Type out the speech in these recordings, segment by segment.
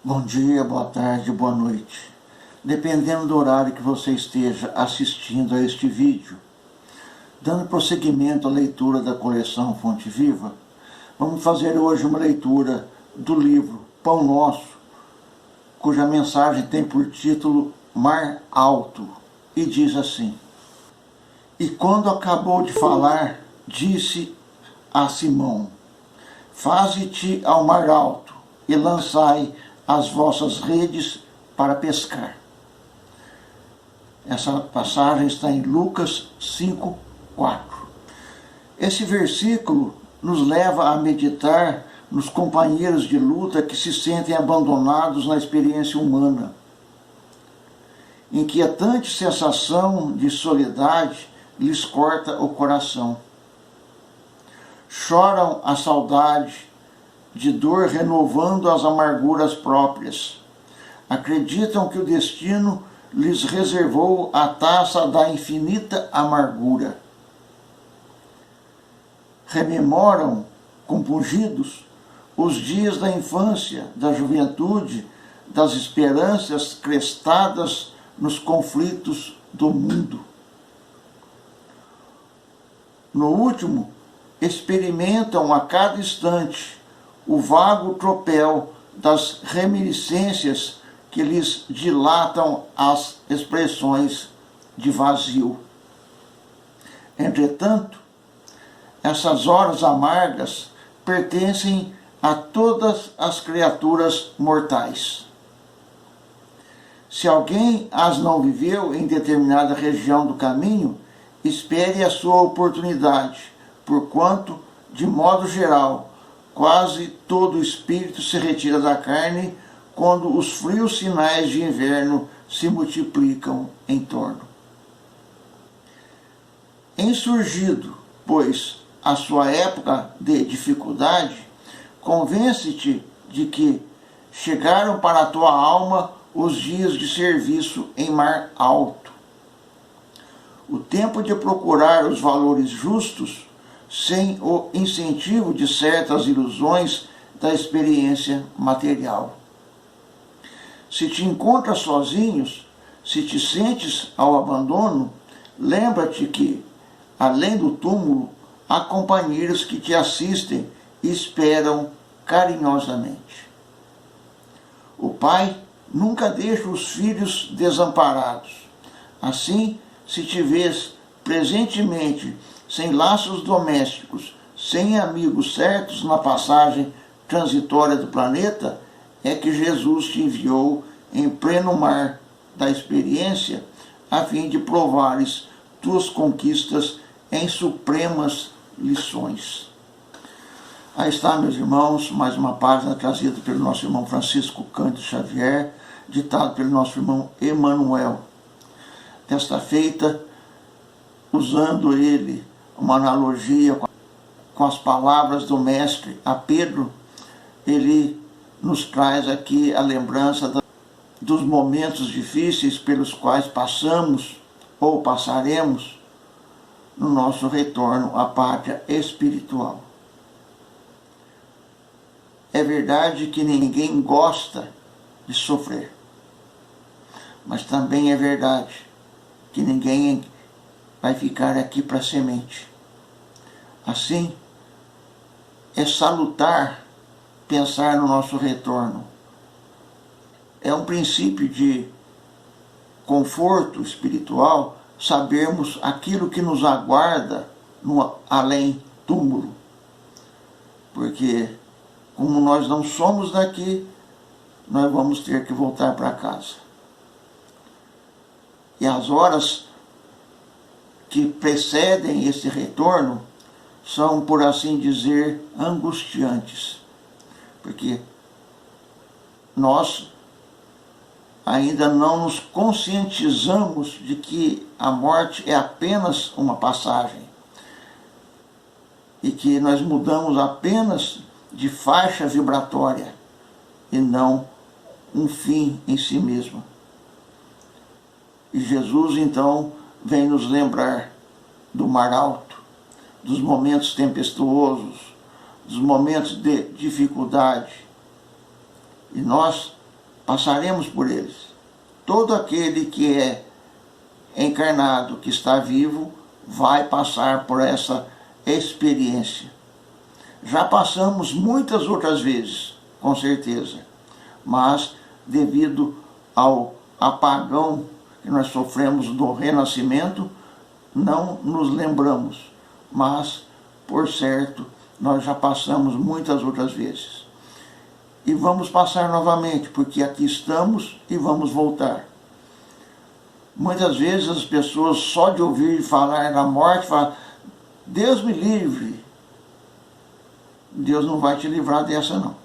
Bom dia, boa tarde, boa noite. Dependendo do horário que você esteja assistindo a este vídeo. Dando prosseguimento à leitura da coleção Fonte Viva, vamos fazer hoje uma leitura do livro Pão Nosso, cuja mensagem tem por título Mar Alto, e diz assim: E quando acabou de falar, disse a Simão: Faze-te ao mar alto e lançai as vossas redes para pescar. Essa passagem está em Lucas 5:4. Esse versículo nos leva a meditar nos companheiros de luta que se sentem abandonados na experiência humana. Inquietante sensação de soledade lhes corta o coração. Choram a saudade, de dor renovando as amarguras próprias. Acreditam que o destino lhes reservou a taça da infinita amargura. Rememoram, compungidos, os dias da infância, da juventude, das esperanças crestadas nos conflitos do mundo. No último, experimentam a cada instante o vago tropel das reminiscências que lhes dilatam as expressões de vazio. Entretanto, essas horas amargas pertencem a todas as criaturas mortais. Se alguém as não viveu em determinada região do caminho, espere a sua oportunidade, porquanto, de modo geral, quase todo o espírito se retira da carne quando os frios sinais de inverno se multiplicam em torno. Insurgido, pois, a sua época de dificuldade, convence-te de que chegaram para a tua alma os dias de serviço em mar alto. O tempo de procurar os valores justos sem o incentivo de certas ilusões da experiência material. Se te encontras sozinhos, se te sentes ao abandono, lembra-te que, além do túmulo, há companheiros que te assistem e esperam carinhosamente. O pai nunca deixa os filhos desamparados. Assim, se te vês presentemente sem laços domésticos, sem amigos certos na passagem transitória do planeta, é que Jesus te enviou em pleno mar da experiência, a fim de provares tuas conquistas em supremas lições. Aí está, meus irmãos, mais uma página trazida pelo nosso irmão Francisco Cândido Xavier, ditado pelo nosso irmão Emmanuel. Desta feita, usando ele uma analogia com as palavras do mestre a Pedro, ele nos traz aqui a lembrança dos momentos difíceis pelos quais passamos ou passaremos no nosso retorno à pátria espiritual. É verdade que ninguém gosta de sofrer, mas também é verdade que ninguém vai ficar aqui para semente. Assim, é salutar pensar no nosso retorno. É um princípio de conforto espiritual sabermos aquilo que nos aguarda no além-túmulo. Porque, como nós não somos daqui, nós vamos ter que voltar para casa. E as horas que precedem esse retorno são, por assim dizer, angustiantes, porque nós ainda não nos conscientizamos de que a morte é apenas uma passagem e que nós mudamos apenas de faixa vibratória e não um fim em si mesmo. E Jesus, então, vem nos lembrar do mar alto, dos momentos tempestuosos, dos momentos de dificuldade. E nós passaremos por eles. Todo aquele que é encarnado, que está vivo, vai passar por essa experiência. Já passamos muitas outras vezes, com certeza, mas devido ao apagão que nós sofremos do renascimento, não nos lembramos, mas, por certo, nós já passamos muitas outras vezes. E vamos passar novamente, porque aqui estamos e vamos voltar. Muitas vezes as pessoas, só de ouvir falar da morte, falam: Deus me livre. Deus não vai te livrar dessa, não.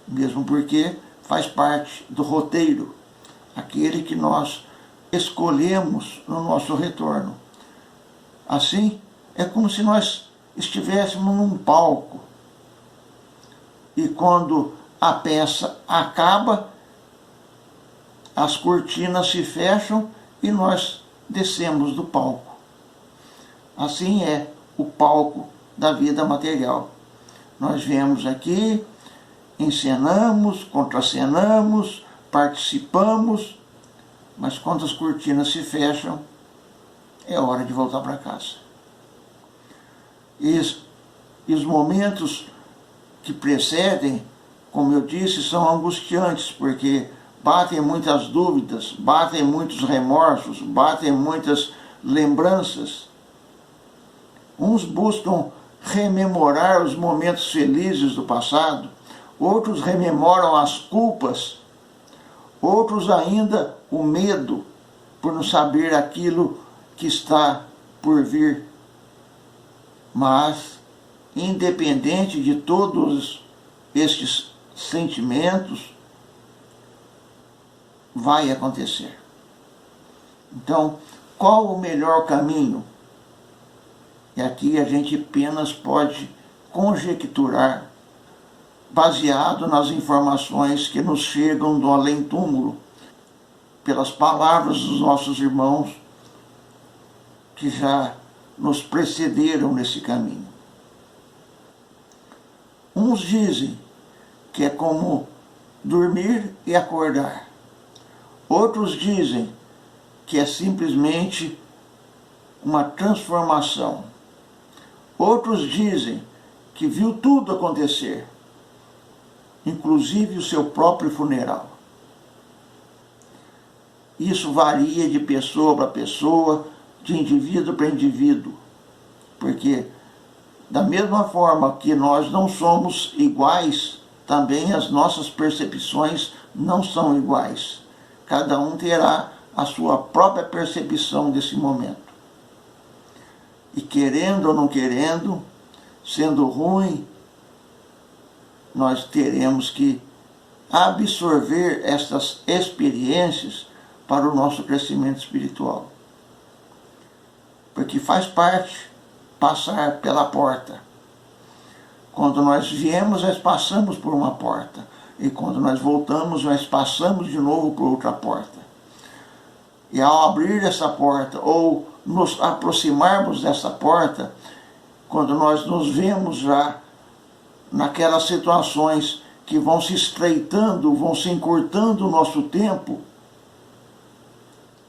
Mesmo porque faz parte do roteiro, aquele que nós escolhemos no nosso retorno. Assim, é como se nós estivéssemos num palco. E quando a peça acaba, as cortinas se fecham e nós descemos do palco. Assim é o palco da vida material. Nós viemos aqui, encenamos, contracenamos, participamos, mas quando as cortinas se fecham, é hora de voltar para casa. E os momentos que precedem, como eu disse, são angustiantes, porque batem muitas dúvidas, batem muitos remorsos, batem muitas lembranças. Uns buscam rememorar os momentos felizes do passado, outros rememoram as culpas, outros ainda o medo por não saber aquilo que está por vir. Mas, independente de todos estes sentimentos, vai acontecer. Então, qual o melhor caminho? E aqui a gente apenas pode conjecturar, baseado nas informações que nos chegam do além-túmulo, pelas palavras dos nossos irmãos que já nos precederam nesse caminho. Uns dizem que é como dormir e acordar. Outros dizem que é simplesmente uma transformação. Outros dizem que viu tudo acontecer, inclusive o seu próprio funeral. Isso varia de pessoa para pessoa, de indivíduo para indivíduo, porque da mesma forma que nós não somos iguais, também as nossas percepções não são iguais. Cada um terá a sua própria percepção desse momento. E querendo ou não querendo, sendo ruim, nós teremos que absorver estas experiências para o nosso crescimento espiritual. Porque faz parte passar pela porta. Quando nós viemos, nós passamos por uma porta. E quando nós voltamos, nós passamos de novo por outra porta. E ao abrir essa porta, ou nos aproximarmos dessa porta, quando nós nos vemos já naquelas situações que vão se estreitando, vão se encurtando o nosso tempo,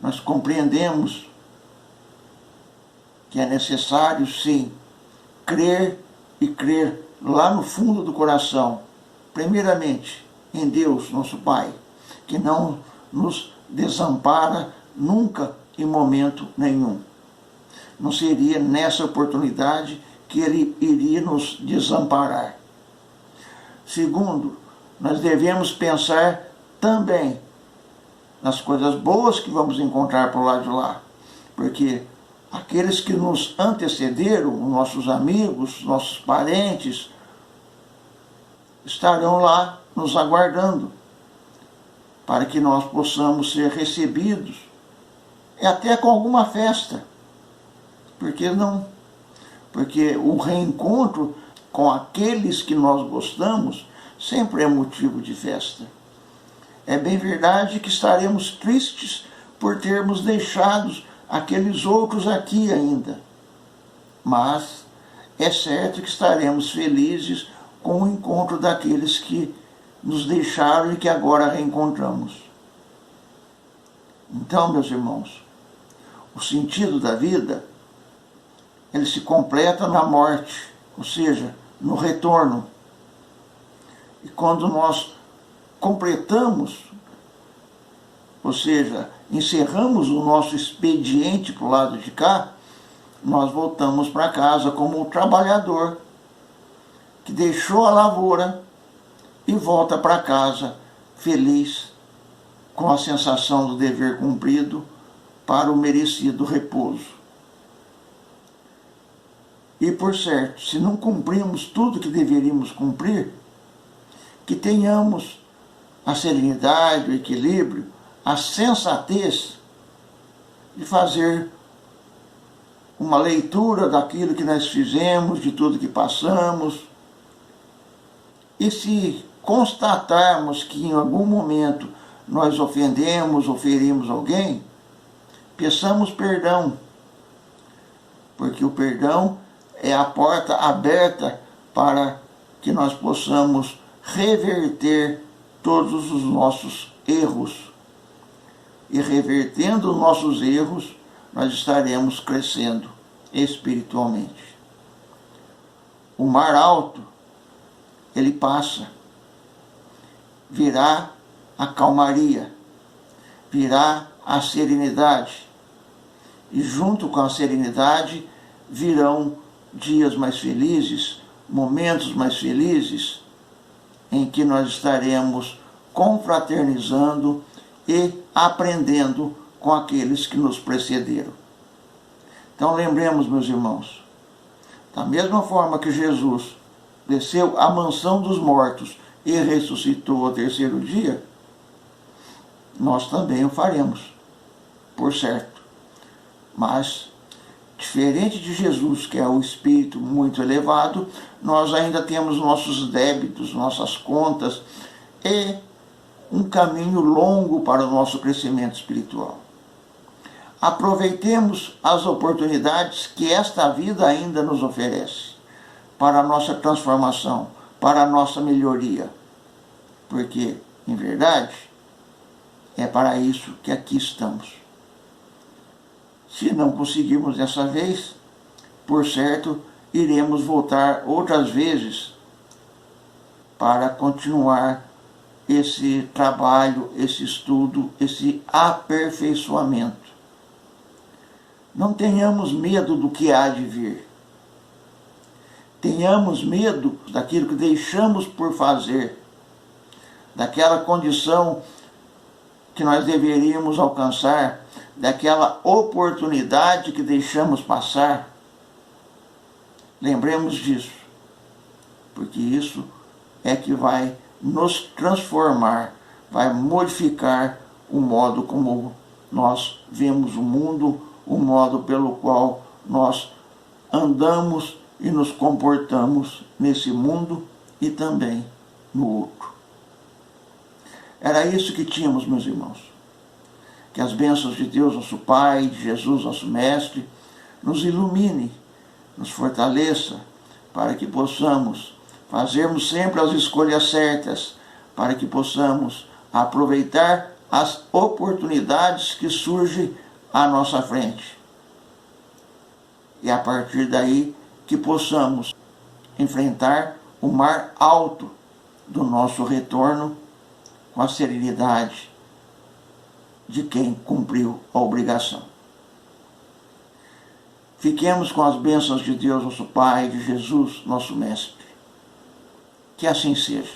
nós compreendemos que é necessário, sim, crer e crer lá no fundo do coração, primeiramente em Deus, nosso Pai, que não nos desampara nunca em momento nenhum. Não seria nessa oportunidade que Ele iria nos desamparar. Segundo, nós devemos pensar também nas coisas boas que vamos encontrar por lá de lá, porque aqueles que nos antecederam, nossos amigos, nossos parentes, estarão lá nos aguardando, para que nós possamos ser recebidos, e até com alguma festa. Por que não? Porque o reencontro com aqueles que nós gostamos sempre é motivo de festa. É bem verdade que estaremos tristes por termos deixado aqueles outros aqui ainda, mas é certo que estaremos felizes com o encontro daqueles que nos deixaram e que agora reencontramos. Então, meus irmãos, o sentido da vida, ele se completa na morte, ou seja, no retorno. E quando nós completamos, ou seja, encerramos o nosso expediente para o lado de cá, nós voltamos para casa como o trabalhador que deixou a lavoura e volta para casa feliz, com a sensação do dever cumprido para o merecido repouso. E por certo, se não cumprimos tudo que deveríamos cumprir, que tenhamos a serenidade, o equilíbrio, a sensatez de fazer uma leitura daquilo que nós fizemos, de tudo que passamos, e se constatarmos que em algum momento nós ofendemos ou ferimos alguém, peçamos perdão, porque o perdão é a porta aberta para que nós possamos reverter todos os nossos erros. E revertendo os nossos erros, nós estaremos crescendo espiritualmente. O mar alto, ele passa, virá a calmaria, virá a serenidade, e junto com a serenidade virão dias mais felizes, momentos mais felizes, em que nós estaremos confraternizando e aprendendo com aqueles que nos precederam. Então lembremos, meus irmãos, da mesma forma que Jesus desceu à mansão dos mortos e ressuscitou ao terceiro dia, nós também o faremos, por certo. Mas, diferente de Jesus, que é o espírito muito elevado, nós ainda temos nossos débitos, nossas contas e um caminho longo para o nosso crescimento espiritual. Aproveitemos as oportunidades que esta vida ainda nos oferece para a nossa transformação, para a nossa melhoria. Porque, em verdade, é para isso que aqui estamos. Se não conseguirmos dessa vez, por certo, iremos voltar outras vezes para continuar esse trabalho, esse estudo, esse aperfeiçoamento. Não tenhamos medo do que há de vir. Tenhamos medo daquilo que deixamos por fazer, daquela condição que nós deveríamos alcançar, daquela oportunidade que deixamos passar. Lembremos disso, porque isso é que vai nos transformar, vai modificar o modo como nós vemos o mundo, o modo pelo qual nós andamos e nos comportamos nesse mundo e também no outro. Era isso que tínhamos, meus irmãos. Que as bênçãos de Deus, nosso Pai, de Jesus, nosso Mestre, nos ilumine, nos fortaleça, para que possamos fazermos sempre as escolhas certas, para que possamos aproveitar as oportunidades que surgem à nossa frente. E a partir daí que possamos enfrentar o mar alto do nosso retorno com a serenidade de quem cumpriu a obrigação. Fiquemos com as bênçãos de Deus, nosso Pai, de Jesus, nosso Mestre. Que assim seja.